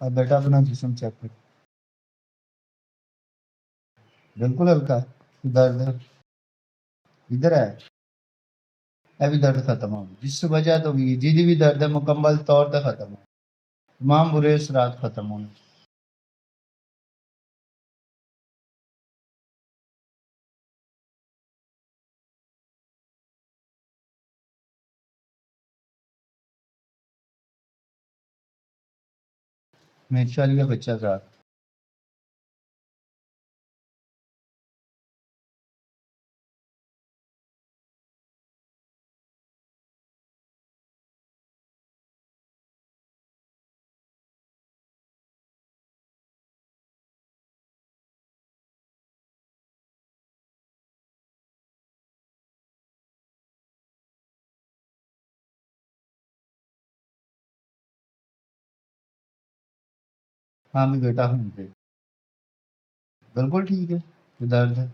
अब बेटा अपना जिस्म चेक कर। बिल्कुल हल्का है। दर्द इधर है। अभी दर्द खत्म हो गया जिस वजह तो भी जिदी भी दर्द है मुकम्मल तौर पर खत्म हो। तमाम बुरे असरात खत्म होने। हमेशा लिए बच्चा साथ। हाँ मैं बेटा हूँ। बिल्कुल ठीक है। दर्द है।